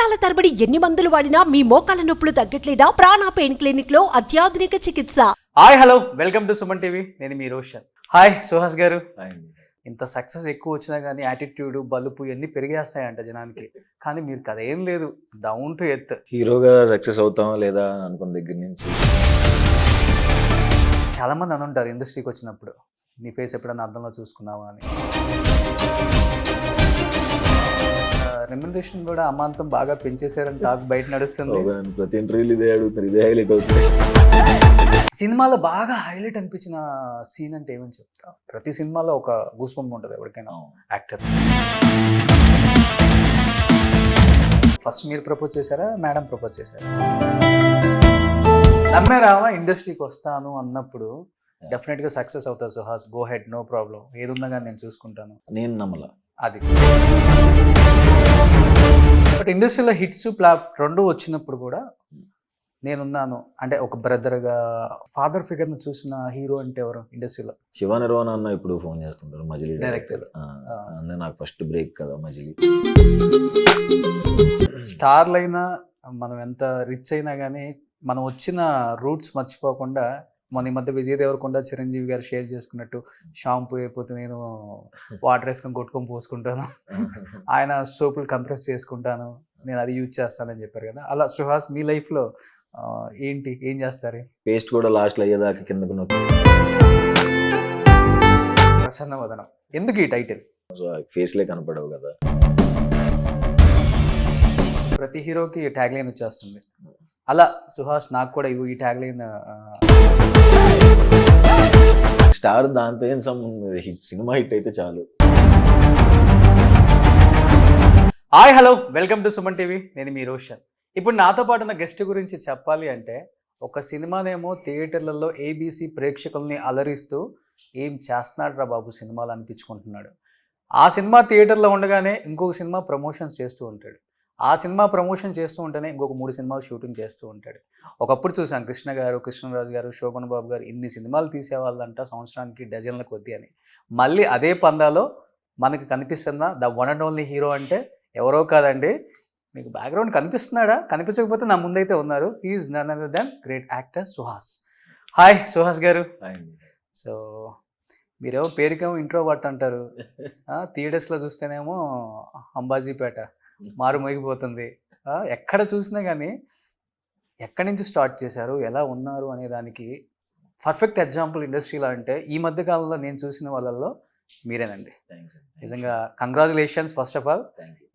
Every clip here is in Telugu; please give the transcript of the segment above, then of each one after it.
సంవత్సరాల తరబడి ఎన్ని మందులు వాడినా మీ మోకాల నొప్పులు తగ్గట్లేదా? ప్రాణ పెయిన్ క్లినిక్ లో అత్యాధునిక చికిత్స. Hi hello, welcome to Suman TV. నేను మీ రోషన్. హాయ్ సుహాస్ గారు. ఇంత సక్సెస్ ఎక్కువ వచ్చినా కానీ యాటిట్యూడ్, బలుపు ఇవన్నీ పెరిగేస్తాయంట జనానికి. కానీ మీరు కదా ఏం లేదు, డౌన్ టు ఎర్త్. హీరోగా సక్సెస్ అవుతామా లేదా అనుకున్న దగ్గర నుంచి చాలా మంది అని ఉంటారు ఇండస్ట్రీకి వచ్చినప్పుడు, నీ ఫేస్ ఎప్పుడన్నా అర్థంలో చూసుకున్నావా అని. రెమ్యునరేషన్ కూడా అమాంతం బాగా పెంచేసారని టాక్ బయట నడుస్తుంది. ప్రతి ఇంటర్వ్యూలు ఇదే అడుగుతారు, ఇదే హైలైట్ అవుతుంది. సినిమాలో బాగా హైలైట్ అనిపించిన సీన్ అంటే ఏమని చెప్తా? ప్రతి సినిమాలో ఒక గూస్ బంప్ ఉంటుంది ఎవరికైనా యాక్టర్. ఫస్ట్ మీరు ప్రపోజ్ చేశారా, మేడం ప్రపోజ్ చేశారా? నమ్మారావా ఇండస్ట్రీకి వస్తాను అన్నప్పుడు డెఫినెట్గా సక్సెస్ అవుతారు Suhas, go ahead, no problem, ఏది ఉన్నా కానీ నేను చూసుకుంటాను? నేను నమ్మలా అది. బట్ ఇండస్ట్రీలో హిట్స్, ఫ్లాప్ రెండు వచ్చినప్పుడు కూడా నేనున్నాను అంటే ఒక బ్రదర్గా, ఫాదర్ ఫిగర్ని చూసిన హీరో అంటే ఎవరు ఇండస్ట్రీలో? శివ నిర్వాణ అన్న ఇప్పుడు ఫోన్ చేస్తుంటారు, మజిలీ డైరెక్టర్. అన్న నాకు ఫస్ట్ బ్రేక్ కదా మజిలీ. స్టార్లైనా మనం ఎంత రిచ్ అయినా కానీ మనం వచ్చిన రూట్స్ మర్చిపోకుండా, మన ఈ మధ్య విజయ్ దేవరకొండ, చిరంజీవి గారు షేర్ చేసుకున్నట్టు షాంపూ అయిపోతే నేను వాటర్ వేసుకొని కొట్టుకొని పోసుకుంటాను, ఆయన సోపులు కంప్రెస్ చేసుకుంటాను, నేను అది యూజ్ చేస్తానని చెప్పారు కదా. అలా సుహాస్ మీ లైఫ్లో ఏంటి, ఏం చేస్తారు? పేస్ట్ కూడా లాస్ట్లో అయ్యేదాకా కిందకు నొక్కి ప్రసన్న వదనం. ఎందుకు ఈ టైటిల్? ఫేస్లే కనపడవు కదా. ప్రతి హీరోకి ట్యాగ్ లైన్ వచ్చేస్తుంది. అలా సుహాస్ నాకు కూడా ఈ ట్యాగ్ లైన్. స్టార్ దాంతో ఏం సంబంధం, హిట్ సినిమా హిట్ అయితే చాలు. Hi hello, welcome to Suman TV. నేను మీ రోషన్. ఇప్పుడు నాతో పాటు ఉన్న గెస్ట్ గురించి చెప్పాలి అంటే, ఒక సినిమానేమో థియేటర్లలో ఏబీసీ ప్రేక్షకుల్ని అలరిస్తూ ఏం చేస్తున్నాడు రా బాబు సినిమాలు అనిపించుకుంటున్నాడు. ఆ సినిమా థియేటర్లో ఉండగానే ఇంకొక సినిమా ప్రమోషన్స్ చేస్తూ ఉంటాడు. ఆ సినిమా ప్రమోషన్ చేస్తూ ఉంటేనే ఇంకొక 3 సినిమాలు షూటింగ్ చేస్తూ ఉంటాడు. ఒకప్పుడు చూసాం కృష్ణ గారు, కృష్ణరాజు గారు, శోభన్ బాబు గారు ఇన్ని సినిమాలు తీసేవాళ్ళంట సంవత్సరానికి డజన్ల కొద్దీ అని. మళ్ళీ అదే పందాలో మనకి కనిపిస్తుందా the one and only hero అంటే ఎవరో కాదండి. మీకు బ్యాక్గ్రౌండ్ కనిపిస్తున్నాడా? కనిపించకపోతే నా ముందైతే ఉన్నారు. He is none other than great actor Suhas. Hi Suhas garu. So మీరేమో పేరుకేమో ఇంట్రోవర్ట్ అంటారు, థియేటర్స్లో చూస్తేనేమో అంబాజీపేట మారు మోగిపోతుంది. ఎక్కడ చూసినా కానీ ఎక్కడి నుంచి స్టార్ట్ చేశారు, ఎలా ఉన్నారు అనే దానికి పర్ఫెక్ట్ ఎగ్జాంపుల్ ఇండస్ట్రీలో అంటే ఈ మధ్య కాలంలో నేను చూసిన వాళ్ళల్లో మీరేనండి. నిజంగా కంగ్రాచులేషన్స్ ఫస్ట్ ఆఫ్ ఆల్.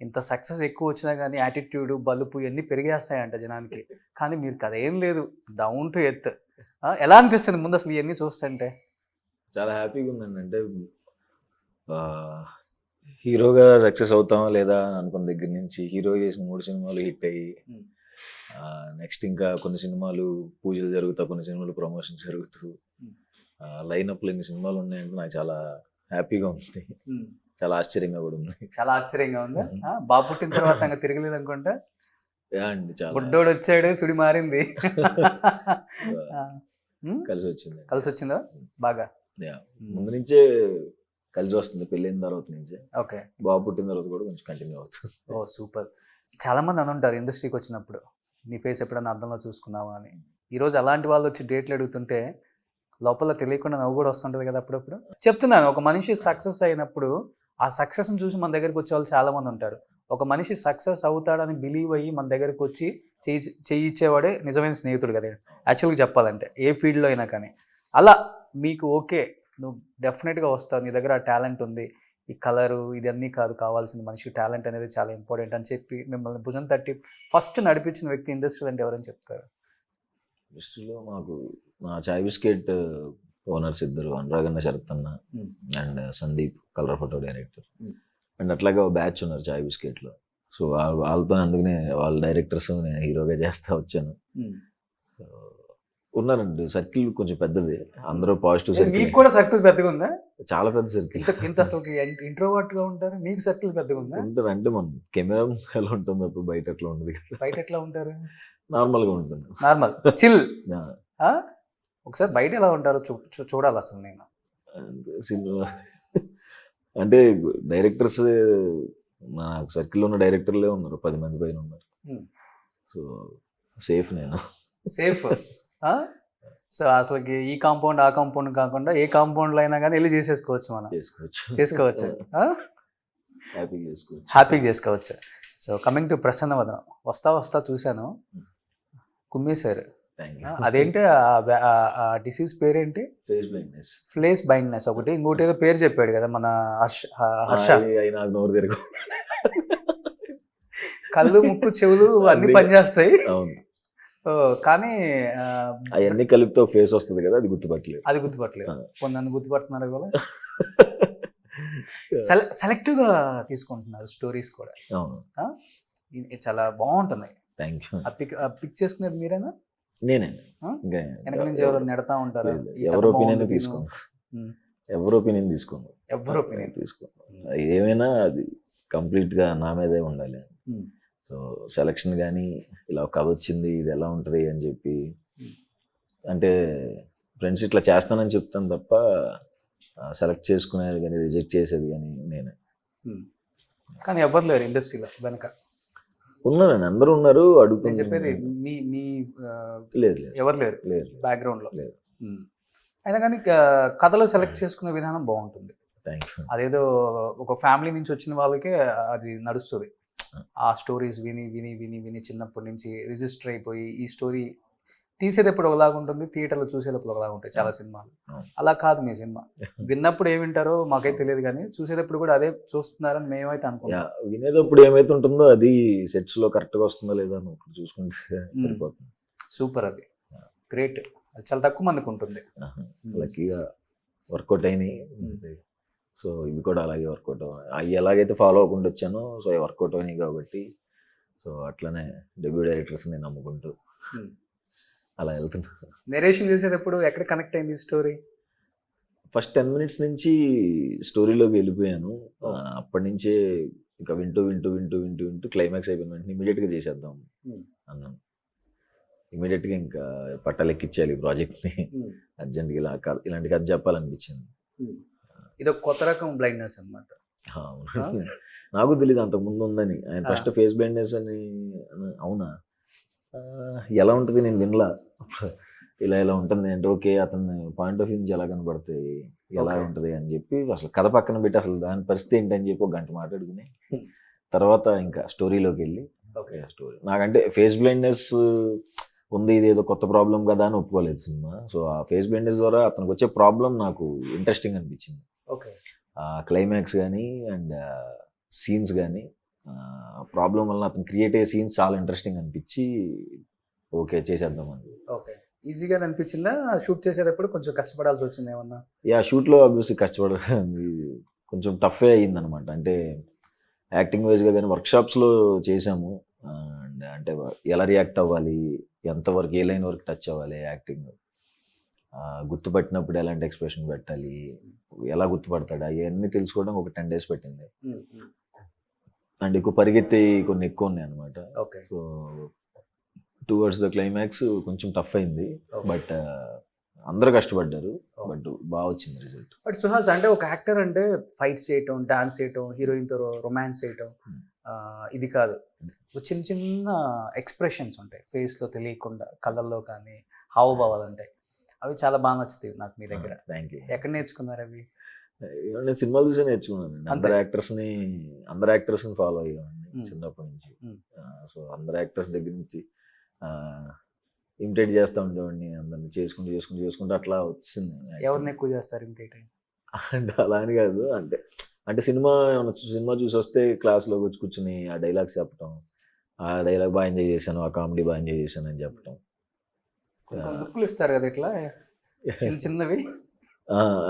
ఇంత సక్సెస్ ఎక్కువ వచ్చినా కానీ యాటిట్యూడ్, బలుపు ఇవన్నీ పెరిగేస్తాయంట జనానికి. కానీ మీరు కదా ఏం లేదు, డౌన్ టు ఎర్త్. ఎలా అనిపిస్తుంది ముందు అసలు ఇవన్నీ చూస్తుంటే? చాలా హ్యాపీగా ఉందండి. అంటే హీరోగా సక్సెస్ అవుతామా లేదా అనుకున్న దగ్గర నుంచి హీరో చేసిన 3 సినిమాలు హిట్ అయ్యి, నెక్స్ట్ ఇంకా కొన్ని సినిమాలు పూజలు జరుగుతా, కొన్ని సినిమాలు ప్రమోషన్ జరుగుతూ, లైనప్లో ఎన్ని సినిమాలు ఉన్నాయంటే నాకు చాలా హ్యాపీగా ఉంది. చాలా ఆశ్చర్యంగా కూడా ఉంది. చాలా ఆశ్చర్యంగా ఉందా? బాబు పుట్టిన తర్వాత ఇంకా తిరగలేదు అనుకుంటా అండి. చాలా బుడ్డోడు వచ్చాడు, సుడి మారింది. కలిసి వచ్చిందా బాగా? ముందు నుంచే కలిసి వస్తుంది, పెళ్ళైన తర్వాత నుంచే. ఓకే, బాబు పుట్టిన తర్వాత కూడా కొంచెం కంటిన్యూ అవుతుంది. ఓ సూపర్. చాలా మంది అని ఉంటారు ఇండస్ట్రీకి వచ్చినప్పుడు, నీ ఫేస్ ఎప్పుడన్నా అర్థంలో చూసుకున్నావా అని. ఈరోజు అలాంటి వాళ్ళు వచ్చి డేట్లు అడుగుతుంటే లోపల తెలియకుండా నవ్వు కూడా వస్తుంటుంది కదా అప్పుడప్పుడు. చెప్తున్నాను, ఒక మనిషి సక్సెస్ అయినప్పుడు ఆ సక్సెస్ని చూసి మన దగ్గరికి వచ్చే వాళ్ళు చాలామంది ఉంటారు. ఒక మనిషి సక్సెస్ అవుతాడని బిలీవ్ అయ్యి మన దగ్గరికి వచ్చి చేయించేవాడే నిజమైన స్నేహితుడు కదా యాక్చువల్గా చెప్పాలంటే, ఏ ఫీల్డ్లో అయినా కానీ. అలా మీకు ఓకే, నువ్వు డెఫినెట్గా వస్తావు, నీ దగ్గర ఆ టాలెంట్ ఉంది, ఈ కలరు ఇదన్నీ కాదు కావాల్సింది, మనిషికి టాలెంట్ అనేది చాలా ఇంపార్టెంట్ అని చెప్పి మిమ్మల్ని భుజం తట్టి ఫస్ట్ నడిపించిన వ్యక్తి ఇండస్ట్రీలో అంటే ఎవరని చెప్తారు? ఇండస్ట్రీలో మాకు మా చాయ్ బిస్కెట్ ఓనర్స్ ఇద్దరు, అనురాగన్న శరత్ అన్న and Sandeep colour photo director. And అట్లాగే ఒక బ్యాచ్ ఉన్నారు చాయ్ బిస్కెట్లో. సో వాళ్ళతో అందుకనే వాళ్ళ డైరెక్టర్స్ నేను హీరోగా చేస్తూ వచ్చాను. ఉన్నారండి, సర్కిల్ కొంచెం పెద్దది, అందరూ పాజిటివ్ సర్కిల్. మీకు కూడా సర్కిల్ పెద్దగా ఉందా? చాలా పెద్ద సర్కిల్. ఇంత అసలు ఇంట్రోవర్ట్ గా ఉంటారు, మీకు సర్కిల్ పెద్దగా ఉందా? ఉంటారు అంటే మనం కెమెరా ఎలా ఉంటుంది అప్పుడు బయట అట్లా ఉండదు కదా. బయట ఎట్లా ఉంటారు? నార్మల్గా ఉంటుంది, నార్మల్ చిల్. ఒకసారి బయట ఎలా ఉంటారో చూడాలి అసలు నేను. సినిమా అంటే డైరెక్టర్స్ నా సర్కిల్లో ఉన్న డైరెక్టర్లే ఉన్నారు, 10 మంది పైన ఉన్నారు. Hmm. సో సేఫ్ నేను. సేఫ్. సో అసలుకి ఈ కాంపౌండ్ ఆ కాంపౌండ్ కాకుండా ఏ కాంపౌండ్లో అయినా కానీ వెళ్ళి చేసేసుకోవచ్చు, మనం చేసుకోవచ్చు, హ్యాపీగా చేసుకోవచ్చు. హ్యాపీగా చేసుకోవచ్చు. సో కమింగ్ టు ప్రసన్న వదనం, వస్తా చూశాను, కుమ్మేశారు. Thank you. అదేంటి ఆ డిసీజ్ పేరేంటి? Face blindness. ఫ్లేస్ బైండ్నెస్ ఒకటి, ఇంకోటి ఏదో పేరు చెప్పాడు కదా మన హర్ష. అయి నాకు నోరు తిరగవు. కళ్ళు ముక్కు చెవులు అన్ని పనిచేస్తాయి. అవును. కానీ అవన్నీ కలిపితే ఒక ఫేస్ వస్తుంది కదా, అది గుర్తుపట్టలేదు. అది గుర్తుపట్టలేదు. నన్ను గుర్తుపడుతున్నారు కదా. సెలెక్టివ్గా తీసుకుంటున్నారు స్టోరీస్ కూడా. అవును, చాలా బాగుంటున్నాయి. Thank you. పిక్ చేసుకునేది మీరేనా? నేనండి. వెనక నుంచి ఎవరు నెడతా ఉంటారు? ఎవరి ఒపీనియన్ తీసుకోను, ఎవరి ఒపీనియన్ తీసుకోను, ఎవరి ఒపీనియన్ తీసుకోను. ఏమైనా అది కంప్లీట్గా నా మీదే ఉండాలి. సో సెలక్షన్ కానీ ఇలా కథ వచ్చింది, ఇది ఎలా ఉంటుంది అని చెప్పి, అంటే ఫ్రెండ్స్ ఇట్లా చేస్తానని చెప్తాను తప్ప సెలెక్ట్ చేసుకునేది కానీ రిజెక్ట్ చేసేది కానీ నేనే. కానీ ఎవరు లేరు ఇండస్ట్రీలో వెనక. ఉన్నారండి, అందరూ ఉన్నారు. అడుగుతుంది చెప్పేది మీ మీ లేదు, ఎవరు లేరు లేదు, బ్యాక్గ్రౌండ్లో లేదు. అయినా కానీ కథలో సెలెక్ట్ చేసుకునే విధానం బాగుంటుంది. Thank you. అదేదో ఒక ఫ్యామిలీ నుంచి వచ్చిన వాళ్ళకే అది నడుస్తుంది. ఆ స్టోరీస్ విని విని విని విని చిన్నప్పటి నుంచి రిజిస్టర్ అయిపోయి ఈ స్టోరీ తీసేటప్పుడు ఒకలాగా ఉంటుంది, థియేటర్లో చూసేటప్పుడు ఒకలాగా ఉంటాయి చాలా సినిమాలు. అలా కాదు మీ సినిమా. విన్నప్పుడు ఏమింటారో మాకైతే తెలియదు, కానీ చూసేటప్పుడు కూడా అదే చూస్తున్నారని మేమైతే అనుకుంటాం. వినేటప్పుడు ఏమైతే ఉంటుందో అది సెట్స్ లో కరెక్ట్ గా వస్తుందో లేదో అని చూసుకుంటే సరిపోతుంది. సూపర్, అది గ్రేట్. అది చాలా తక్కువ మందికి ఉంటుంది. లక్కీగా వర్కౌట్ అయినాయి. సో ఇవి కూడా అలాగే వర్కౌట్ అవి ఎలాగైతే ఫాలో అవ్వకుండా వచ్చానో సో అవి వర్కౌట్ అయినాయి కాబట్టి, సో అట్లనే డెబ్యూ డైరెక్టర్స్ని నమ్ముకుంటూ అలా వెళ్తున్నా. నెరేషన్ చేసేటప్పుడు ఎక్కడ కనెక్ట్ అయింది స్టోరీ? ఫస్ట్ 10 minutes నుంచి స్టోరీలోకి వెళ్ళిపోయాను. అప్పటి నుంచే ఇంకా వింటూ వింటూ వింటూ వింటూ వింటూ క్లైమాక్స్ అయిపోయిన వెంటనే ఇమీడియట్గా చేసేద్దాం అన్నాను. ఇమీడియట్గా ఇంకా పట్టాలెక్కించాలి ఈ ప్రాజెక్ట్ని, అర్జెంట్గా ఇలాంటి కథ చెప్పాలనిపించింది. ఇది ఒక కొత్త రకం బ్లైండ్నెస్ అనమాట. నాకు తెలియదు అంతకుముందు ఉందని. ఆయన ఫస్ట్ ఫేస్ బ్లైండ్నెస్ అని, అవునా ఎలా ఉంటుంది నేను వినలా. ఇలా ఇలా ఉంటుంది అంటే ఓకే, అతని పాయింట్ ఆఫ్ వ్యూ నుంచి ఎలా కనబడతాయి, ఎలా ఉంటుంది అని చెప్పి అసలు కథ పక్కన పెట్టి అసలు దాని పరిస్థితి ఏంటని చెప్పి ఒక గంట మాట్లాడుకుని తర్వాత ఇంకా స్టోరీలోకి వెళ్ళి స్టోరీ. నాకంటే ఫేస్ బ్లైండ్నెస్ ఉంది, ఇది ఏదో కొత్త ప్రాబ్లం కదా అని ఒప్పుకోలేదు సినిమా. సో ఆ ఫేస్ బ్లైండ్నెస్ ద్వారా అతనికి వచ్చే ప్రాబ్లం నాకు ఇంట్రెస్టింగ్ అనిపించింది. క్లైమాక్స్ కానీ అండ్ సీన్స్ కానీ ప్రాబ్లం వల్ల అతను క్రియేట్ అయ్యే సీన్స్ చాలా ఇంట్రెస్టింగ్ అనిపించి ఓకే చేసేద్దాం అని. ఓకే, ఈజీగా అనిపించిందా షూట్ చేసేటప్పుడు? కొంచెం కష్టపడాల్సి వచ్చింది ఏమన్నా? షూట్లో ఆబ్వియస్లీ కొంచెం టఫే అయ్యింది అనమాట. అంటే యాక్టింగ్ వైజ్గా కానీ వర్క్షాప్స్లో చేసాము. అండ్ అంటే ఎలా రియాక్ట్ అవ్వాలి, ఎంతవరకు ఏ లైన్ వరకు టచ్ అవ్వాలి, యాక్టింగ్ గుర్తుపట్టినప్పుడు ఎలాంటి ఎక్స్ప్రెషన్ పెట్టాలి, ఎలా గుర్తుపడతాడు, అవన్నీ తెలుసుకోవడం ఒక 10 days పట్టింది. అండ్ ఎక్కువ పరిగెత్తి కొన్ని ఎక్కువ ఉన్నాయి అనమాట. సో టువర్డ్స్ ద క్లైమాక్స్ కొంచెం టఫ్ అయింది, బట్ అందరూ కష్టపడ్డారు, బట్ బాగా వచ్చింది రిజల్ట్. బట్ సుహాస్ అంటే ఒక యాక్టర్ అంటే ఫైట్స్ చేయటం, డాన్స్ చేయటం, హీరోయిన్తో రొమాన్స్ చేయటం ఇది కాదు. చిన్న చిన్న ఎక్స్ప్రెషన్స్ ఉంటాయి ఫేస్లో తెలియకుండా, కళ్ళల్లో కానీ హావభావాలు ఉంటాయి. అవి చాలా బాగా నచ్చుతాయి నాకు మీ దగ్గర. Thank you. ఎక్కడ నేర్చుకున్నారు అవి? నేను సినిమా చూసే నేర్చుకున్నాను. అందరు యాక్టర్స్ని ఫాలో అయ్యామండి చిన్నప్పటి నుంచి. సో అందరు యాక్టర్స్ దగ్గర నుంచి ఇమిటేట్ చేస్తూ ఉండేవాడిని, అందరిని చేసుకుంటూ అట్లా వచ్చింది. ఎవరిని ఎక్కువ చేస్తారు ఇమిటేట్? అంటే అలా అని కాదు, అంటే సినిమా చూసి వస్తే క్లాస్లోకి వచ్చి కూర్చుని ఆ డైలాగ్స్ చెప్పటం, ఆ డైలాగ్ బాగా ఎంజాయ్ చేశాను, ఆ కామెడీ బాగా ఎంజాయ్ చేశాను అని చెప్పటం. లుక్లు ఇస్తారు కదా ఇట్లా చిన్న చిన్నవి,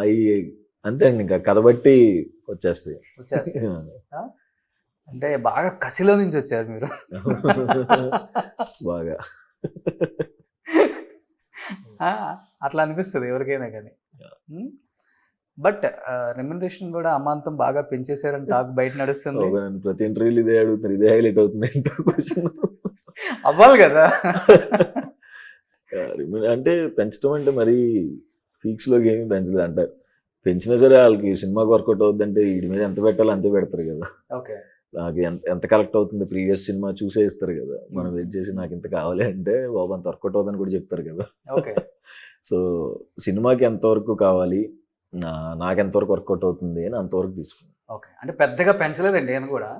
అవి అంతే అండి, ఇంకా కథ బట్టి వచ్చేస్తాయి. అంటే బాగా కసిలో నుంచి వచ్చారు మీరు. బాగా అట్లా అనిపిస్తుంది ఎవరికైనా కానీ. బట్ రెమ్యునరేషన్ కూడా అమాంతం బాగా పెంచేశారని టాక్ బయట నడుస్తుంది. ప్రతి ఇంటర్వ్యూలు ఇదే అడుగుతున్నారు, ఇదే హైలైట్ అవుతుంది. అవ్వాలి కదా. అంటే పెంచడం అంటే మరీ ఫీక్స్లోకి ఏమి పెంచలేదు అంటారు. పెంచినా సరే వాళ్ళకి సినిమాకి వర్కౌట్ అవుద్దంటే వీడి మీద ఎంత పెట్టాలో అంతే పెడతారు కదా. ఓకే, నాకు ఎంత కలెక్ట్ అవుతుంది, ప్రీవియస్ సినిమా చూసే ఇస్తారు కదా, మనం వెయిట్ చేసి నాకు ఇంత కావాలి అంటే బాబు అంత వర్కౌట్ అవుతుందని కూడా చెప్తారు కదా. ఓకే. సో సినిమాకి ఎంతవరకు కావాలి, నాకు ఎంతవరకు వర్కౌట్ అవుతుంది అని అంతవరకు తీసుకున్నాను. ఓకే, అంటే పెద్దగా పెంచలేదండి నేను కూడా.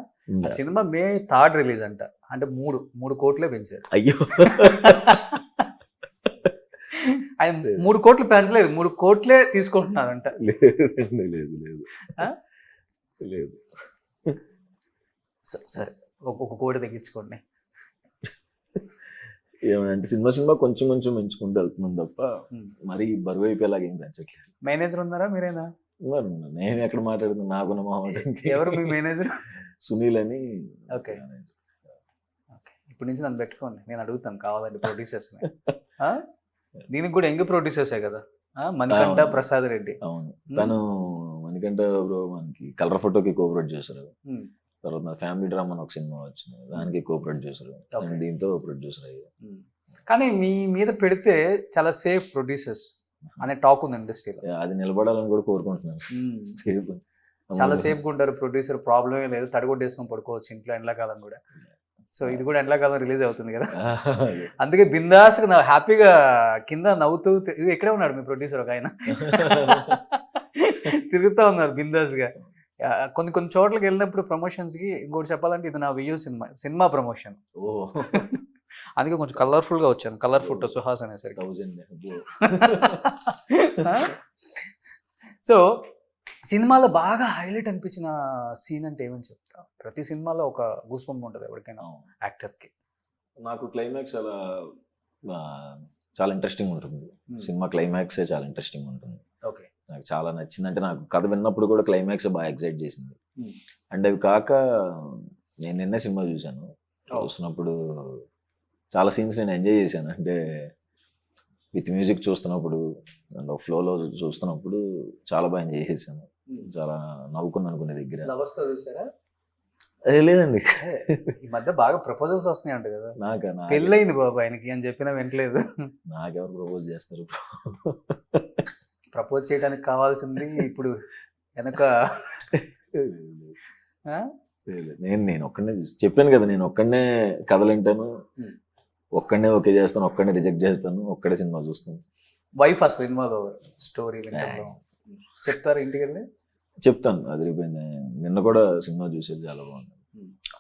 ఆ సినిమా May 3 రిలీజ్ అంట, అంటే 3 కోట్లే పెంచారు. అయ్యో ఆయన 3 కోట్లు పెంచలేదు, 3 కోట్లే తీసుకుంటున్నారంట. లేదండి, లేదు లేదు ఆ? లేదు. సరే, ఒక కోటి తగ్గించుకోండి. ఏమంటే సినిమా కొంచెం కొంచెం పెంచుకుంటూ వెళ్తున్నాం తప్ప మరి బరువు అయిపోయేలాగా ఏం పెంచట్లేదు. మేనేజర్ ఉన్నారా మీరేనా? నేను ఎక్కడ మాట్లాడుతున్నా, నాకున్న మాట్లాడడానికి. ఎవరు మీ మేనేజర్? సునీల్ అని. ఓకే ఓకే, ఇప్పటి నుంచి నన్ను పెట్టుకోండి, నేను అడుగుతాను కావాలండి ప్రొడ్యూసర్స్. దీనికి కూడా యంగ్ ప్రొడ్యూసర్సే కదా, మణికంఠ ప్రసాద్ రెడ్డి. అవును, తను మణికంఠ బ్రో మనకి కలర్ ఫోటోకి కోఆపరేట్ చేశారు. తర్వాత ఫ్యామిలీ డ్రామా అని ఒక సినిమా వచ్చింది, దానికి కోఆపరేట్ చేశారు. దీంతో ప్రొడ్యూసర్ అయ్యారు. కానీ మీ మీద పెడితే చాలా సేఫ్ ప్రొడ్యూసర్స్ అనే టాక్ ఉంది ఇండస్ట్రీలో. అది నిలబడాలని కూడా కోరుకుంటున్నాను. చాలా సేఫ్గా ఉంటారు ప్రొడ్యూసర్, ప్రాబ్లమే లేదు, తడిగొట్టేసుకొని పడుకోవచ్చు ఇంట్లో ఎండాకాలం కూడా. సో ఇది కూడా ఎండాకాలం రిలీజ్ అవుతుంది కదా, అందుకే బిందాస్గా హ్యాపీగా కింద నవ్వుతూ ఎక్కడే ఉన్నాడు మీ ప్రొడ్యూసర్ ఒక ఆయన, తిరుగుతూ ఉన్నారు బిందాస్గా. కొన్ని చోట్లకి వెళ్ళినప్పుడు ప్రమోషన్స్కి, ఇంకోటి చెప్పాలంటే ఇది నా వ్యూ సినిమా ప్రమోషన్. అందుకే కొంచెం కలర్ఫుల్గా వచ్చాను, కలర్ ఫోటో సుహాస్ అనేసరికి. సో సినిమాలో బాగా హైలైట్ అనిపించిన సీన్ అంటే ఏమని చెప్తా? ప్రతి సినిమాలో ఒక గూస్ బంప్ ఉంటుంది ఎవరికైనా యాక్టర్కి. నాకు క్లైమాక్స్ చాలా ఇంట్రెస్టింగ్ ఉంటుంది. సినిమా క్లైమాక్సే చాలా ఇంట్రెస్టింగ్ ఉంటుంది. ఓకే, నాకు చాలా నచ్చింది. అంటే నాకు కథ విన్నప్పుడు కూడా క్లైమాక్స్ బాగా ఎక్సైట్ చేసింది. అండ్ అవి కాక నేను నిన్నే సినిమా చూశాను, చూసినప్పుడు చాలా సీన్స్ నేను ఎంజాయ్ చేశాను. అంటే విత్ మ్యూజిక్ చూస్తున్నప్పుడు, అండ్ ఫ్లోలో చూస్తున్నప్పుడు చాలా బాగా ఎంజాయ్ చేశాను. చాలా నవ్వుకున్నాను కొన్ని దగ్గర. లవర్స్తో చూసారా? లేదండి, ఈ మధ్య బాగా ప్రపోజల్స్ వస్తున్నాయి అంట కదా. నాకా? పెళ్ళయింది బాబు ఆయనకి అని చెప్పినా వింటలేదు. నాకెవరు ప్రపోజ్ చేస్తారు? ప్రపోజ్ చేయడానికి కావాల్సింది ఇప్పుడు వెనక. నేను ఒక్కడనే చెప్పాను కదా, నేను ఒక్కడనే కథలు వింటాను, ఒక్కడనే ఓకే చేస్తాను, ఒక్కడనే రిజెక్ట్ చేస్తాను, ఒక్కడే సినిమా చూస్తాను. వైఫ్ అసలు ఇన్వాల్వ్ స్టోరీ చెప్తారు ఇంటికి వెళ్ళి? చెప్తాను, అదిరిపోయింది. నిన్న కూడా సినిమా చూసేది చాలా బాగుంది.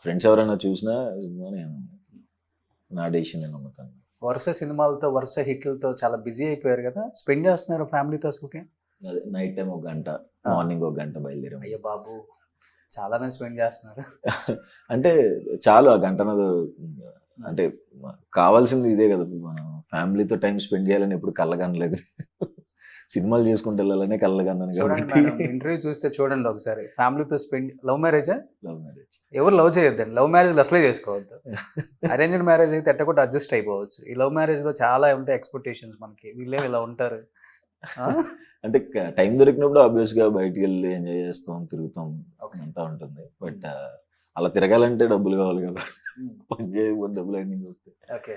ఫ్రెండ్స్ ఎవరైనా చూసినా సినిమా నేను నా డెసిషన్ నేను నమ్ముతాను. వరుస సినిమాలతో, వరుస హిట్లతో చాలా బిజీ అయిపోయారు కదా, స్పెండ్ చేస్తున్నారు ఫ్యామిలీతో అసలుకి? అదే నైట్ టైం 1 గంట, మార్నింగ్ 1 గంట బయలుదేరాం. అయ్యో బాబు, చాలానే స్పెండ్ చేస్తున్నారు. అంటే చాలు ఆ గంట. అంటే కావాల్సింది ఇదే కదా, మనం ఫ్యామిలీతో టైం స్పెండ్ చేయాలని ఎప్పుడు కళ్ళగనలేదు. సినిమాలు చేసుకుంటూ వెళ్ళాలనే కళ్ళగన్నాను. చూడండి, ఇంటర్వ్యూ చూస్తే చూడండి ఒకసారి, ఫ్యామిలీతో స్పెండ్. లవ్ మ్యారేజా? Love marriage. ఎవరు లవ్ చేయొద్దండి, లవ్ మ్యారేజ్ అసలే చేసుకోవద్దు. అరేంజ్డ్ మ్యారేజ్ అయితే ఎట్టకుండా అడ్జస్ట్ అయిపోవచ్చు. ఈ లవ్ మ్యారేజ్లో చాలా ఉంటాయి ఎక్స్పెక్టేషన్స్ మనకి, వీళ్ళే ఇలా ఉంటారు. అంటే టైం దొరికినప్పుడు ఆబ్వియస్గా బయటికి వెళ్ళి ఎంజాయ్ చేస్తాం, తిరుగుతాం, అంతా ఉంటుంది. బట్ అలా తిరగాలంటే డబ్బులు కావాలి కదా, పని చేయకపోతే డబ్బులు అన్నీ వస్తాయి. ఓకే,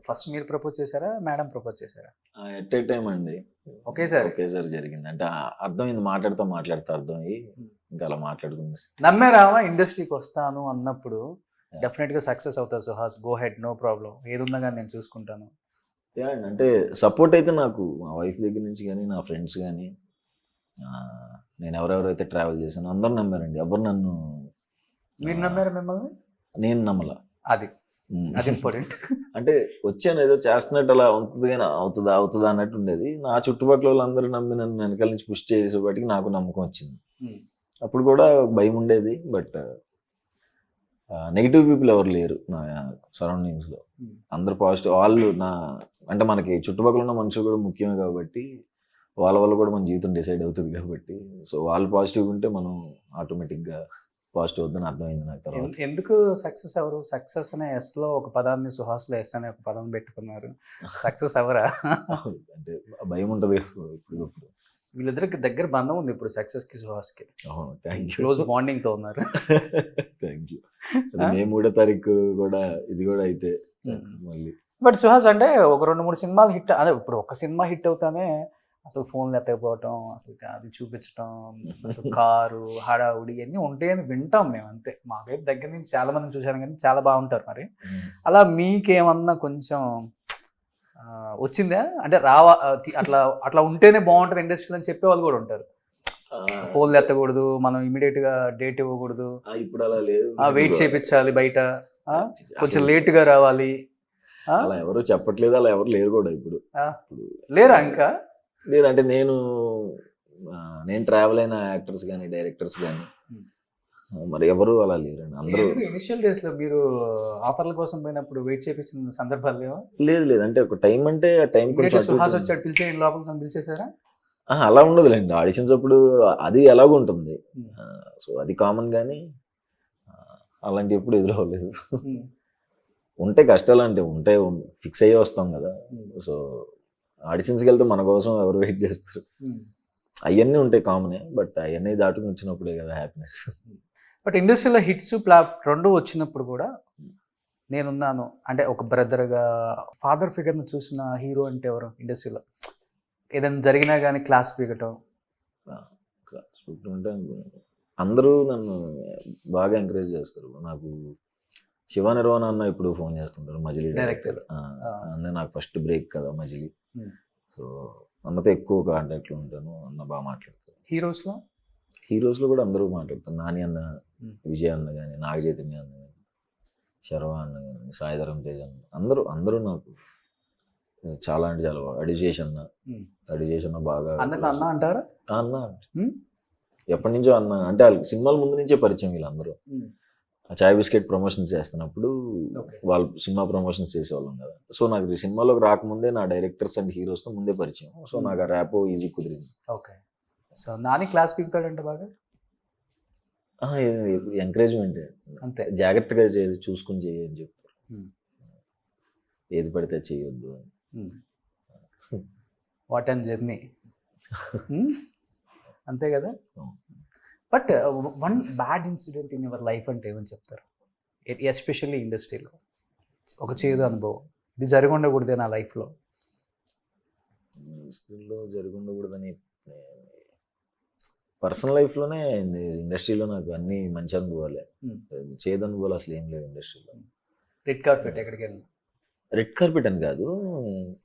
ఫస్ట్ మీరు ప్రపోజ్ చేశారా, మేడం ప్రపోజ్ చేశారా? ఎట్ ఏ టైం అండి, ఒకేసారి జరిగింది. అంటే అర్థమైంది, మాట్లాడుతూ అర్థమయ్యి ఇంకా అలా మాట్లాడుకుంది. నమ్మారావా ఇండస్ట్రీకి వస్తాను అన్నప్పుడు? డెఫినెట్గా సక్సెస్ అవుతారు Suhas, go ahead, no problem, ఏది ఉన్నా కానీ నేను చూసుకుంటాను. అంటే సపోర్ట్ అయితే నాకు మా వైఫ్ దగ్గర నుంచి కానీ, నా ఫ్రెండ్స్ కానీ, నేను ఎవరెవరైతే ట్రావెల్ చేశాను అందరూ నమ్మారండి. ఎవరు నన్ను. మీరు నమ్మారా మిమ్మల్ని? నేను నమ్మలా. అది ఇంపార్టెంట్. అంటే వచ్చాను ఏదో చేస్తున్నట్టు, అలా ఉంటుంది కానీ అవుతుందా అన్నట్టు ఉండేది. నా చుట్టుపక్కల వాళ్ళందరూ నమ్మి నన్ను వెనకాల నుంచి పుష్ చేసేపాటికి నాకు నమ్మకం వచ్చింది. అప్పుడు కూడా భయం ఉండేది, బట్ నెగిటివ్ పీపుల్ ఎవరు లేరు నా సరౌండింగ్స్లో. అందరు పాజిటివ్. వాళ్ళు అంటే మనకి చుట్టుపక్కల ఉన్న మనుషులు కూడా ముఖ్యమే కాబట్టి, వాళ్ళ వల్ల కూడా మన జీవితం డిసైడ్ అవుతుంది కాబట్టి, సో వాళ్ళు పాజిటివ్గా ఉంటే మనం ఆటోమేటిక్గా పాజిటివ్ అవుతుందని అర్థమైంది నాకు తర్వాత. ఎందుకు సక్సెస్ ఎవరు? సక్సెస్ అనే ఎస్లో ఒక పదాన్ని, సుహాస్లో ఎస్ అనే ఒక పదం పెట్టుకున్నారు. సక్సెస్ ఎవరా? అంటే భయం ఉంటుంది ఇప్పుడు. వీళ్ళిద్దరికి దగ్గర బంధం ఉంది ఇప్పుడు, సక్సెస్కి సుహాస్కి. Thank you. క్లోజ్ బాండింగ్తో ఉన్నారు. Thank you. మే 3వ తారీఖు కూడా ఇది కూడా అయితే మళ్ళీ. బట్ సుహాస్ అంటే ఒక 2-3 సినిమాలు హిట్, అదే ఇప్పుడు ఒక సినిమా హిట్ అవుతానే అసలు ఫోన్లు ఎత్తకపోవటం, అసలు అది చూపించటం, అసలు కారు హడావుడి ఇవన్నీ ఉంటాయని వింటాం మేము అంతే. మాకైతే దగ్గర నుంచి చాలా మందిని చూశాను కానీ చాలా బాగుంటారు. మరి అలా మీకేమన్నా కొంచెం వచ్చిందా? అంటే అట్లా అట్లా ఉంటేనే బాగుంటుంది ఇండస్ట్రీలో అని చెప్పేవాళ్ళు కూడా ఉంటారు. ఫోన్లు ఎత్తకూడదు, మనం ఇమీడియట్ గా డేట్ ఇవ్వకూడదు, ఇప్పుడు అలా లేదు, వెయిట్ చేయించాలి బయట, కొంచెం లేట్ గా రావాలి. అలా ఎవరు చెప్పట్లేదు, అలా ఎవరు లేరు కూడా ఇప్పుడు. లేరా ఇంకా? లేదంటే నేను ట్రావెల్ అయిన యాక్టర్స్ కానీ డైరెక్టర్స్ కానీ మరి ఎవరు అలా లేరండి. అందరూ ఇనిషియల్ డేస్ లో మీరు ఆఫర్ల కోసం పోయినప్పుడు వెయిట్ చేయించిన సందర్భాలు లేవా? లేదు అంటే ఒక టైం అంటే ఆ టైం కొంచెం సుహాస్ వచ్చాడు పిలిచే లోపల తను పిలిచేసారా? అలా ఉండదులేండి. ఆడిషన్స్ అప్పుడు అది ఎలాగో ఉంటుంది, సో అది కామన్. కానీ అలాంటి ఎప్పుడు ఎదురవ్వలేదు. ఉంటే కష్టాలు అంటే ఉంటాయి, ఫిక్స్ అయ్యి వస్తాం కదా. సో ఆడిషన్స్కి వెళ్తే మన కోసం ఎవరు వెయిట్ చేస్తారు, అవన్నీ ఉంటాయి కామనే. బట్ అవన్నీ దాటుకుని వచ్చినప్పుడే కదా హ్యాపీనెస్. బట్ ఇండస్ట్రీలో హిట్స్ ఫ్లాప్ రెండు వచ్చినప్పుడు కూడా నేనున్నాను అంటే ఒక బ్రదర్గా ఫాదర్ ఫిగర్ని చూసిన హీరో అంటే ఎవరు ఇండస్ట్రీలో? ఏదైనా జరిగినా కానీ క్లాస్ పీకటం, క్లాస్ పీకటం అందరూ నన్ను బాగా ఎంకరేజ్ చేస్తారు. నాకు శివ నిర్వాణ అన్న ఇప్పుడు ఫోన్ చేస్తుంటారు, మజిలీ డైరెక్టర్. అన్న నాకు ఫస్ట్ బ్రేక్ కదా మజిలీ, సో అన్నతో ఎక్కువ కాంటాక్ట్లో ఉంటాను. అన్న బాగా మాట్లాడతారు. హీరోస్లో కూడా అందరూ మాట్లాడతారు. నాని అన్న, విజయ్ అన్న కానీ, నాగ చైతన్య అన్న కానీ, శర్వ అన్న కానీ, సాయిధరం తేజ్ అన్న, అందరూ నాకు చాలా అంటే చాలా బాగా. అడిజేషన్ బాగా అన్న అంటారా? అన్న ఎప్పటి నుంచో అన్న అంటే సినిమాల ముందు నుంచే పరిచయం వీళ్ళందరూ. చాయ్ బిస్కెట్ ప్రమోషన్స్ చేస్తున్నప్పుడు వాళ్ళు సినిమా ప్రమోషన్స్ చేసేవాళ్ళం కదా. సో నాకు సినిమాలోకి రాకముందే నా డైరెక్టర్స్ అండ్ హీరోస్తో ముందే పరిచయం. సో నాకు ఆ ర్యాపో ఈజీ కుదిరింది. ఓకే. సో నాని క్లాస్ పీకుతాడంటే బాగా ఎంకరేజ్మెంట్ అంతే, జాగ్రత్తగా చూసుకుని చేయని చెప్తారు, ఏది పడితే చేయొద్దు అని. వాట్ అండ్ జర్నీ అంతే కదా. But one bad incident in your life అంటే ఏమని చెప్తారు? ఎస్పెషల్లీ ఇండస్ట్రీలో ఒక చేదు అనుభవం, ఇది జరిగి ఉండకూడదే నా లైఫ్లో. ఇండస్ట్రీలో జరిగి ఉండకూడదని పర్సనల్ లైఫ్లోనే, ఇండస్ట్రీలో నాకు అన్ని మంచి అనుభవాలే. చేదు అనుభవాలు అసలు ఏం లేదు ఇండస్ట్రీలో. రెడ్ కార్పెట్ ఎక్కడికి వెళ్ళిన? రెడ్ కార్పెట్ అని కాదు,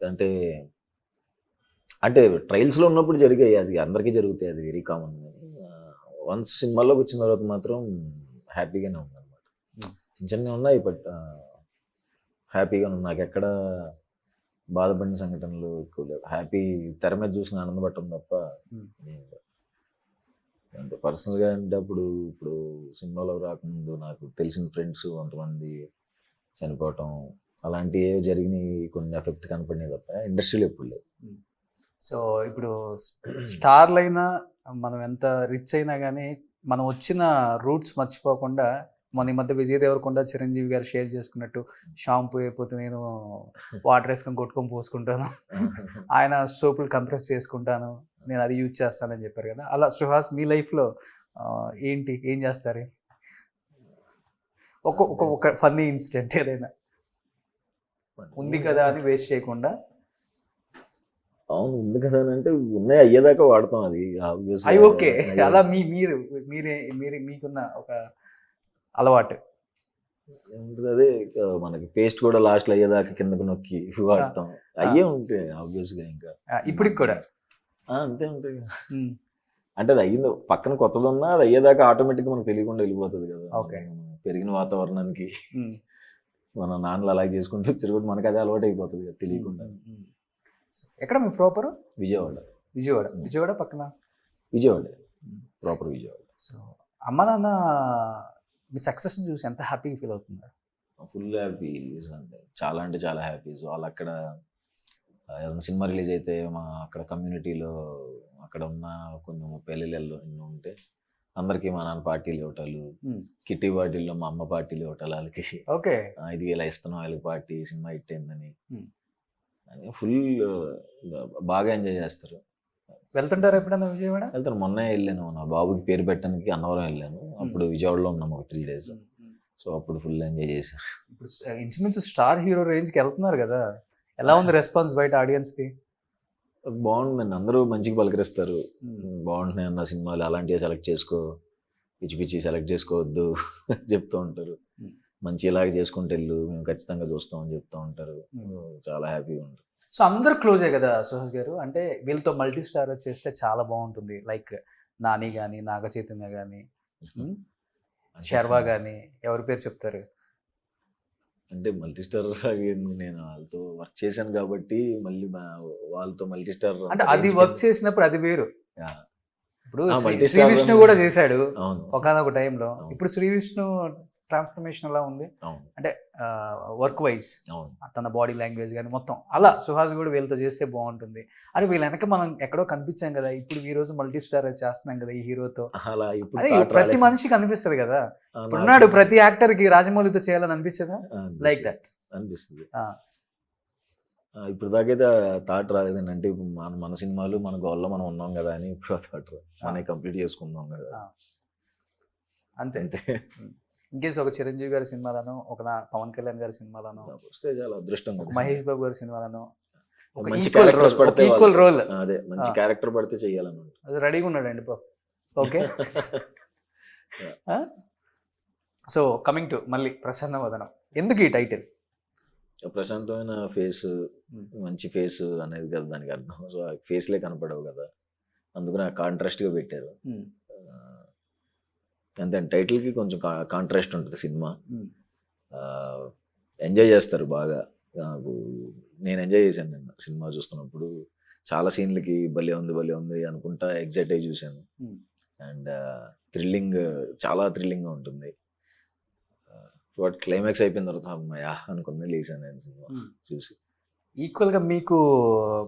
అంటే ట్రయల్స్లో ఉన్నప్పుడు జరిగాయి, అది అందరికీ జరుగుతాయి, అది వెరీ కామన్. వన్స్ సినిమాల్లోకి వచ్చిన తర్వాత మాత్రం హ్యాపీగానే ఉందన్నమాట. చిన్న ఉన్నాయి బట్ హ్యాపీగానే ఉంది. నాకు ఎక్కడ బాధపడిన సంఘటనలు ఎక్కువ లేవు. హ్యాపీ తెర మీద చూసిన ఆనందపడటం తప్ప అంతే. పర్సనల్గా అంటే ఇప్పుడు సినిమాలో రాకముందు నాకు తెలిసిన ఫ్రెండ్స్ కొంతమంది చనిపోవటం అలాంటివి జరిగినాయి, కొన్ని ఎఫెక్ట్ కనపడినాయి తప్ప ఇండస్ట్రీలో ఎప్పుడు లేదు. సో ఇప్పుడు స్టార్లు అయినా మనం ఎంత రిచ్ అయినా కానీ మనం వచ్చిన రూట్స్ మర్చిపోకుండా, మన ఈ మధ్య విజయ్ దేవరకొండ చిరంజీవి గారు షేర్ చేసుకున్నట్టు షాంపూ అయిపోతే నేను వాటర్ వేసుకొని కొట్టుకొని పోసుకుంటాను, ఆయన సోపులు కంప్రెస్ చేసుకుంటాను, నేను అది యూజ్ చేస్తానని చెప్పారు కదా. అలా సుహాస్ మీ లైఫ్లో ఏం చేస్తారు? ఒక ఫన్నీ ఇన్సిడెంట్ ఏదైనా ఉంది కదా అని వేస్ట్ చేయకుండా. అవును ఉంది కదా అంటే ఉన్నాయి, అయ్యేదాకా వాడతాం. అది ఓకే. అలా మీకున్న ఒక అలవాటు అదే, మనకి పేస్ట్ కూడా లాస్ట్లో అయ్యేదాకా కిందకు నొక్కి వాడటం అయ్యే ఉంటాయి ఆబ్వియస్గా. ఇంకా ఇప్పటికి కూడా అంతే ఉంటాయి. అంటే అది అయ్యింది పక్కన కొత్తది ఉన్నా అది అయ్యేదాకా ఆటోమేటిక్గా మనకు తెలియకుండా వెళ్ళిపోతుంది కదా. పెరిగిన వాతావరణానికి మన నాన్నలు అలాగే చేసుకుంటూ తిరుగుతూ మనకు అదే అలవాటు అయిపోతుంది కదా తెలియకుండా. ఎక్కడ మీ ప్రాపర్? విజయవాడ పక్కన ప్రాపర్ విజయవాడ. సో అమ్మ నాన్న మీ సక్సెస్ని చూసి ఎంత హ్యాపీగా ఫీల్ అవుతుందా? ఫుల్ హ్యాపీ అంటే చాలా హ్యాపీ. సో వాళ్ళు అక్కడ ఏదైనా సినిమా రిలీజ్ అయితే అక్కడ కమ్యూనిటీలో అక్కడ ఉన్న కొన్ని పెళ్ళిళ్ళల్లో ఎన్నో ఉంటే అందరికీ మా నాన్న పార్టీలు ఇవ్వటాలు, కిట్టి పార్టీల్లో మా అమ్మ పార్టీలు ఇవ్వటాలు వాళ్ళకి. ఓకే, ఇది ఇలా ఇస్తున్నాం వాళ్ళకి పార్టీ, సినిమా హిట్ అయిందని ఫుల్ బాగా ఎంజాయ్ చేస్తారు. వెళ్తుంటారు ఎప్పుడన్నా విజయవాడ? వెళ్తాను. మొన్నే వెళ్ళాను, నా బాబుకి పేరు పెట్టడానికి అన్నవరం వెళ్ళాను. అప్పుడు విజయవాడలో ఉన్నాము ఒక 3 days. సో అప్పుడు ఫుల్ ఎంజాయ్ చేశారు. ఇప్పుడు ఇంచుమించు స్టార్ హీరో రేంజ్కి వెళ్తున్నారు కదా, ఎలా ఉంది రెస్పాన్స్ బయట ఆడియన్స్కి? బాగుందండి, అందరూ మంచిగా పలకరిస్తారు. బాగుంటున్నాయి అన్న సినిమాలు, అలాంటివి సెలెక్ట్ చేసుకో, పిచ్చి పిచ్చి సెలెక్ట్ చేసుకోవద్దు చెప్తూ ఉంటారు. మంచి ఇలాగే చేసుకుంటూ వెళ్ళు, మేము ఖచ్చితంగా చూస్తామని చెప్తూ ఉంటారు. చాలా హ్యాపీగా ఉంటుంది. సో అందరు క్లోజే కదా సుహాస్ గారు, అంటే వీళ్ళతో మల్టీ స్టార్ చేస్తే చాలా బాగుంటుంది. లైక్ నాని కానీ, నాగ చైతన్య కానీ, శర్వా కానీ, ఎవరి పేరు చెప్తారు? అంటే మల్టీ స్టార్ నేను వాళ్ళతో వర్క్ చేశాను కాబట్టి మళ్ళీ వాళ్ళతో మల్టీ స్టార్ అంటే అది వర్క్ చేసినప్పుడు అది వేరు. ఇప్పుడు multi శ్రీ star విష్ణు కూడా చేశాడు అవును ఒకనొక టైంలో. అవును. ఇప్పుడు శ్రీ విష్ణు ట్రాన్స్ఫర్మేషన్ ఎలా ఉంది అవును అంటే వర్క్ వైజ్, అవును తన బాడీ లాంగ్వేజ్ కానీ మొత్తం అలా సుహాస్ కూడా వీళ్ళతో చేస్తే బాగుంటుంది. అరే వీళ్ళ వెనక మనం ఎక్కడో కనిపించాం కదా, ఇప్పుడు ఈ రోజు మల్టీ స్టార్ చేస్తున్నాం కదా ఈ హీరోతో, అలా అది ఇప్పుడు ప్రతి మనిషికి అనిపిస్తుంది కదా. ఇప్పుడు ఉన్నాడు ప్రతి యాక్టర్ కి రాజమౌళితో చేయాలని అనిపించదా? లైక్ దట్ అనిపిస్తుంది. ఇప్పుడు దాకైతే థాట్ రాలేదండి. అంటే ఇప్పుడు మన సినిమాలు మన గోల్లో మనం ఉన్నాం కదా అని ఇప్పుడు థాట్ మనకి కంప్లీట్ చేసుకుందాం కదా అంతే. అంతే. ఇన్కేస్ ఒక చిరంజీవి గారి సినిమాలను, ఒక పవన్ కళ్యాణ్ గారి సినిమాలను, వస్తే చాలా అదృష్టం ఒక కదా. మహేష్ బాబు గారి సినిమాలను ఒక మంచి ఈక్వల్ క్యారెక్టర్స్ రోల్, పడితే ఈక్వల్ రోల్ అదే మంచి క్యారెక్టర్ పడితే చెయ్యాలని ఉంటుంది. అది రెడీగా ఉన్నాడండి ఓకే. సో కమింగ్ టు మళ్ళీ ప్రసన్న వదనం, ఎందుకు ఈ టైటిల్? ప్రశాంతమైన ఫేస్, మంచి ఫేస్ అనేది కదా దానికి అర్థం. సో ఆ ఫేస్లే కనపడవు కదా, అందుకని కాంట్రాస్ట్గా పెట్టారు. అంతే, టైటిల్కి కొంచెం కాంట్రాస్ట్ ఉంటుంది సినిమా. ఎంజాయ్ చేస్తారు బాగా. నాకు నేను ఎంజాయ్ చేశాను నిన్న సినిమా చూస్తున్నప్పుడు. చాలా సీన్లకి భలే ఉంది అనుకుంటా ఎగ్జైట్ అయ్యి చూశాను. అండ్ థ్రిల్లింగ్, చాలా థ్రిల్లింగ్గా ఉంటుంది. బట్ క్లైమాక్స్ అయిపోయిన తర్వాత అమ్మాయా అనుకుని లేచాను నేను సినిమా చూసి. ఈక్వల్గా మీకు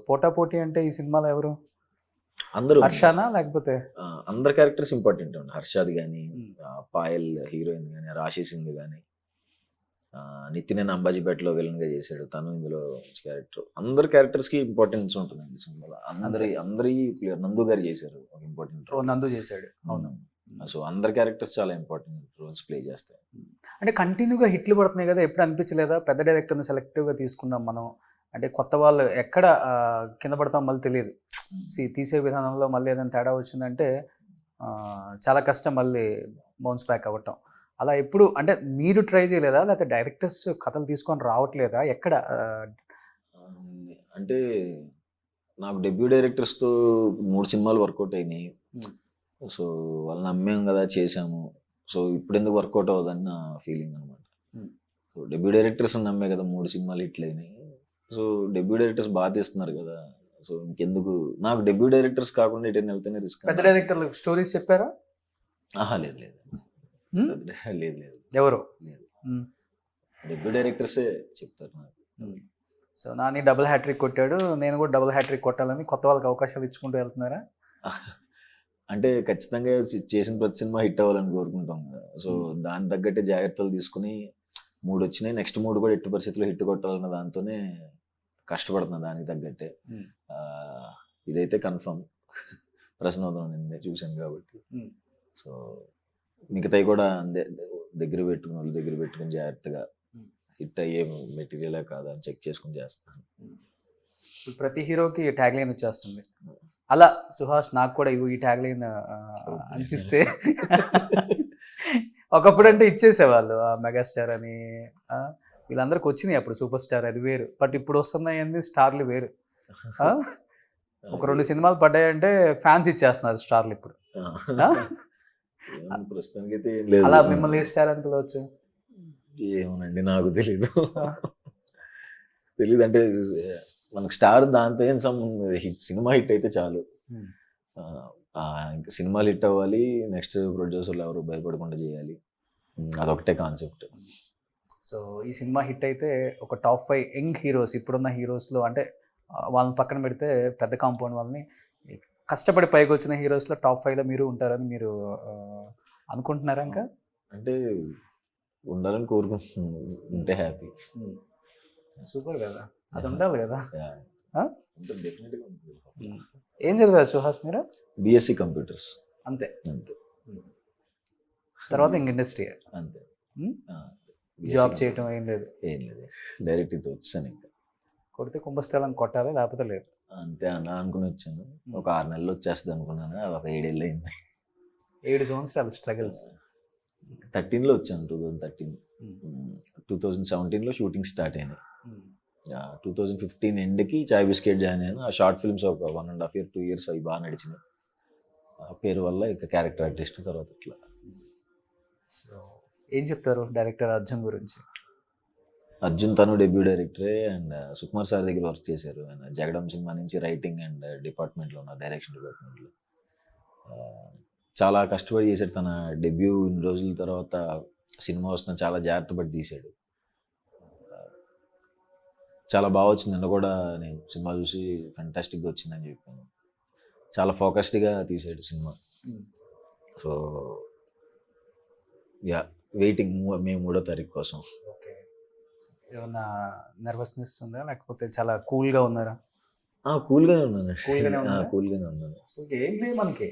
పోటాపోటీ అంటే ఈ సినిమాలో ఎవరు? అందరూ హర్షానా లేకపోతే? అందరు క్యారెక్టర్స్ ఇంపార్టెంట్ అండి. హర్షాద్ కానీ, పాయల్ హీరోయిన్ కానీ, రాశి సింగ్ కానీ, నితిన్ అంబాజీపేటలో విలన్గా చేశాడు తను, ఇందులో మంచి క్యారెక్టర్. అందరు క్యారెక్టర్స్కి ఇంపార్టెన్స్ ఉంటుందండి సినిమాలో. అందరి నందు గారు చేశారు ఒక ఇంపార్టెంట్ రోల్. నందు చేశాడు, అవును. సో అందరి క్యారెక్టర్స్ చాలా ఇంపార్టెంట్ రోల్స్ ప్లే చేస్తాయి. అంటే కంటిన్యూగా హిట్లు పడుతున్నాయి కదా, ఎప్పుడు అనిపించలేదా పెద్ద డైరెక్టర్ని సెలెక్టివ్గా తీసుకుందాం మనం, అంటే కొత్త వాళ్ళు ఎక్కడ కింద పడతాం మళ్ళీ తెలియదు. తీసే విధానంలో మళ్ళీ ఏదైనా తేడా వచ్చిందంటే చాలా కష్టం మళ్ళీ బౌన్స్ బ్యాక్ అవ్వటం. అలా ఎప్పుడు అంటే మీరు ట్రై చేయలేదా, లేకపోతే డైరెక్టర్స్ కథలు తీసుకొని రావట్లేదా ఎక్కడ? అంటే నాకు డెబ్యూ డైరెక్టర్స్తో 3 సినిమాలు వర్కౌట్ అయినాయి. సో వాళ్ళని నమ్మాం కదా, చేసాము. సో ఇప్పుడు ఎందుకు వర్కౌట్ అవ్వదని నా ఫీలింగ్ అనమాట. సో డెబ్యూ డైరెక్టర్స్ నమ్మే కదా 3 సినిమాలు ఇట్లయినాయి. సో డెబ్యూ డైరెక్టర్స్ బాగా తీస్తున్నారు కదా, సో ఇంకెందుకు. నాకు డెబ్యూ డైరెక్టర్స్ కాకుండా ఎటైనా వెళ్తేనే రిస్క్. పెద్ద డైరెక్టర్లు స్టోరీస్ చెప్పారా? లేదు లేదు లేదు లేదు ఎవరు లేదు, డెబ్యూ డైరెక్టర్సే చెప్తారు నాకు. సో నాని డబుల్ హ్యాట్రిక్ కొట్టాడు, నేను కూడా డబుల్ హ్యాట్రిక్ కొట్టాలని కొత్త వాళ్ళకి అవకాశాలు ఇచ్చుకుంటూ వెళ్తున్నారా? అంటే ఖచ్చితంగా చేసిన ప్రతి సినిమా హిట్ అవ్వాలని కోరుకుంటాం కదా. సో దాని తగ్గట్టే జాగ్రత్తలు తీసుకుని 3 వచ్చినాయి, నెక్స్ట్ 3 కూడా ఎట్టి పరిస్థితుల్లో హిట్ కొట్టాలన్న దాంతోనే కష్టపడుతున్నా దానికి తగ్గట్టే. ఇదైతే కన్ఫర్మ్. ప్రశ్నోదనం నిన్నే చూశాను కాబట్టి. సో మిగతాయి కూడా అందే దగ్గర పెట్టుకుని జాగ్రత్తగా హిట్ అయ్యే మెటీరియలే కాదా అని చెక్ చేసుకుని చేస్తాను. ప్రతి హీరోకి ట్యాగ్ లైన్ వచ్చేస్తుంది. అలా సుహాస్ నాకు కూడా ఈ ట్యాగ్ లైన్ అనిపిస్తే ఒకప్పుడు అంటే ఇచ్చేసేవాళ్ళు, మెగాస్టార్ అని వీళ్ళందరికి వచ్చినాయి అప్పుడు సూపర్ స్టార్, అది వేరు. బట్ ఇప్పుడు వస్తున్నాయి అన్ని స్టార్లు వేరు. ఒక 2 సినిమాలు పడ్డాయంటే ఫ్యాన్స్ ఇచ్చేస్తున్నారు స్టార్లు ఇప్పుడు. ప్రస్తుతానికైతే అలా మిమ్మల్ని ఏ స్టార్ అని పిలవచ్చు? ఏమోనండి, నాకు తెలీదు. అంటే మనకు స్టార్ దాంతో ఏం సంబంధం. సినిమా హిట్ అయితే చాలు. ఇంకా సినిమాలు హిట్ అవ్వాలి, నెక్స్ట్ ప్రొడ్యూసర్లు ఎవరు భయపడకుండా చేయాలి, అదొకటే కాన్సెప్ట్. సో ఈ సినిమా హిట్ అయితే ఒక టాప్ 5 యంగ్ హీరోస్, ఇప్పుడున్న హీరోస్లో అంటే వాళ్ళని పక్కన పెడితే పెద్ద కాంపౌండ్ వాళ్ళని కష్టపడి పైకి వచ్చిన హీరోస్లో టాప్ 5లో మీరు ఉంటారని మీరు అనుకుంటున్నారా? ఇంకా అంటే ఉండాలని కోరుకుంటున్నాను, ఉంటే హ్యాపీ. సూపర్ కదా, అది ఉండాలి కదా. డెఫినెట్గా. ఏం చదివారు సుహాస్ మీరు? BSc computers. అంతే. తర్వాత తర్వాత ఇంక ఇండస్ట్రీ అంతే, జాబ్ చేయటం ఏం లేదు. డైరెక్ట్ వచ్చాను. ఇంకా కొడితే కుంభస్థలం కొట్టాలి, లేకపోతే లేదు. అంతే అన్న అనుకుని వచ్చాను. ఒక 6 నెలలు వచ్చేస్తుంది అనుకున్నాను, అది ఒక 7 ఏళ్ళు అయింది. 7 సంవత్సరాలు స్ట్రగుల్స్. 13లో వచ్చాను, 2013. 2017లో షూటింగ్ స్టార్ట్ అయినాయి. 2015 ఎండ్కి చాయ్ బిస్కెట్ జాయిన్ అయ్యాను. ఆ షార్ట్ ఫిల్మ్స్ ఒక 1.5 year 2 years అవి బాగా నడిచినాయి. ఆ పేరు వల్ల ఇక క్యారెక్టర్ ఆర్టిస్ట్ తర్వాత ఇట్లా. సో ఏం చెప్తారు డైరెక్టర్ అర్జున్ గురించి? అర్జున్ తను డెబ్యూ డైరెక్టరే అండ్ సుకుమార్ సార్ దగ్గర వర్క్ చేశారు. ఆయన జగడం సినిమా నుంచి రైటింగ్ అండ్ డిపార్ట్మెంట్లో ఉన్నారు, డైరెక్షన్ డిపార్ట్మెంట్లో. చాలా కష్టపడి చేశాడు. తన డెబ్యూ ఇన్ని రోజుల తర్వాత సినిమా వస్తున్న చాలా జాగ్రత్త పడి తీశాడు. చాలా బాగా వచ్చింది. నిన్న కూడా నేను సినిమా చూసి ఫెంటాస్టిక్గా వచ్చిందని చెప్పాను. చాలా ఫోకస్డ్గా తీసాడు సినిమా. సో యా, వెయిటింగ్ మే 3వ తారీఖు కోసం. ఓకే, ఏమన్నా నర్వస్నెస్ ఉందా లేకపోతే చాలా కూల్గా ఉన్నారా? కూల్గానే ఉన్నాను. కూల్గానే ఉన్నారా? కూల్గానే ఉన్నాను. అసలు ఏం లేదు మనకి,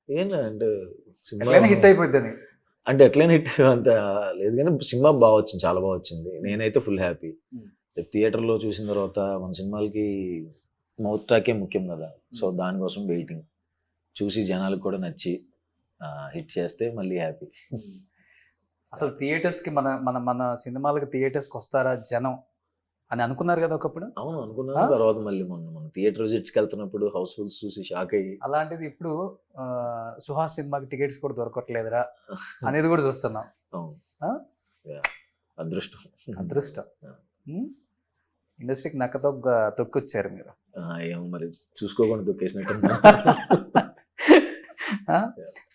ఏం అంటే ఎట్లయినా హిట్ అయిపోద్దని. అంటే ఎట్లయినా హిట్ అంత లేదు కానీ సినిమా బాగా వచ్చింది, చాలా బాగా వచ్చింది. నేనైతే ఫుల్ హ్యాపీ. థియేటర్లో చూసిన తర్వాత మన సినిమాలకి మౌత్ టాకే ముఖ్యం కదా, సో దానికోసం వెయిటింగ్. చూసి జనాలకు కూడా నచ్చి హిట్ చేస్తే మళ్ళీ హ్యాపీ. అసలు థియేటర్స్కి మన మన మన సినిమాలకి థియేటర్స్కి వస్తారా జనం అని అనుకున్నారు కదా ఒకప్పుడు? అవును అనుకున్నాను. తర్వాత మళ్ళీ మనం థియేటర్ విజిట్స్కి వెళ్తున్నప్పుడు హౌస్ఫుల్స్ చూసి షాక్ అయ్యి, అలాంటిది ఇప్పుడు సుహాస్ సినిమాకి టికెట్స్ కూడా దొరకట్లేదురా అనేది కూడా చూస్తున్నాం. అవును, ఆ? అదృష్టం. అదృష్టం. ఇండస్ట్రీకి నక్కతో తొక్కొచ్చారు మీరు. ఏమో మరి చూసుకోకుండా తొక్కేసినట్టు.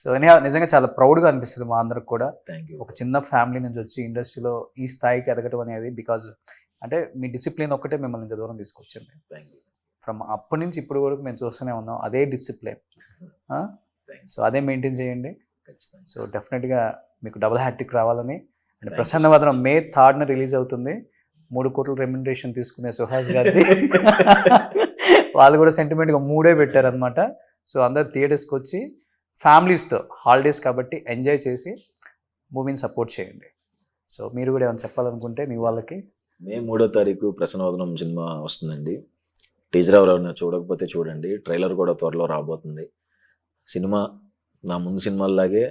సో నిజంగా చాలా ప్రౌడ్గా అనిపిస్తుంది మా అందరికి కూడా. Thank you. ఒక చిన్న ఫ్యామిలీ నుంచి వచ్చి ఇండస్ట్రీలో ఈ స్థాయికి ఎదగటం అనేది బికాజ్ అంటే మీ డిసిప్లిన్ ఒక్కటే మిమ్మల్ని ఇంత దూరం తీసుకొచ్చింది. Thank you. ఫ్రమ్ అప్పటి నుంచి ఇప్పుడు వరకు మేము చూస్తూనే ఉన్నాం అదే డిసిప్లిన్. సో అదే మెయింటైన్ చేయండి. ఖచ్చితంగా. సో డెఫినెట్గా మీకు డబుల్ హ్యాట్రిక్ రావాలని. అండ్ ప్రసన్నవదనం May 3rd రిలీజ్ అవుతుంది. 3 కోట్ల రెమ్యునరేషన్ తీసుకునే సుహాస్ గారిది. వాళ్ళు కూడా సెంటిమెంట్గా 3 పెట్టారనమాట. సో అందరు థియేటర్స్కి వచ్చి ఫ్యామిలీస్తో హాలిడేస్ కాబట్టి ఎంజాయ్ చేసి మూవీని సపోర్ట్ చేయండి. సో మీరు కూడా ఏమైనా చెప్పాలనుకుంటే మీ వాళ్ళకి. May 3వ తారీఖు ప్రసన్నవదనం సినిమా వస్తుందండి. టీజర్ ఎవరైనా చూడకపోతే చూడండి. ట్రైలర్ కూడా త్వరలో రాబోతుంది. సినిమా నా ముందు సినిమాల్లాగే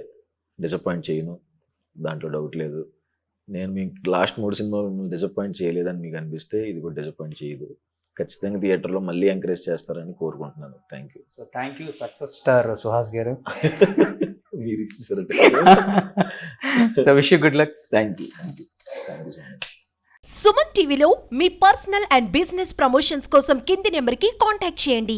డిసప్పాయింట్ చేయను, దాంట్లో డౌట్ లేదు. నేను మీకు లాస్ట్ 3 సినిమా మిమ్మల్ని డిసప్పాయింట్ చేయలేదని మీకు అనిపిస్తే ఇది కూడా డిసప్పాయింట్ చేయదు. ఖచ్చితంగా థియేటర్లో మళ్ళీ ఎంకరేజ్ చేస్తారని కోరుకుంటున్నాను. Thank you. So thank you success star Suhas garu. మీరు ఇచ్చేసారంటే. So wish you good luck. Thank you. Thank you. Thank you so much. Suman టీవీలో మీ పర్సనల్ అండ్ బిజినెస్ ప్రమోషన్స్ కోసం కింది నెంబర్కి కాంటాక్ట్ చేయండి.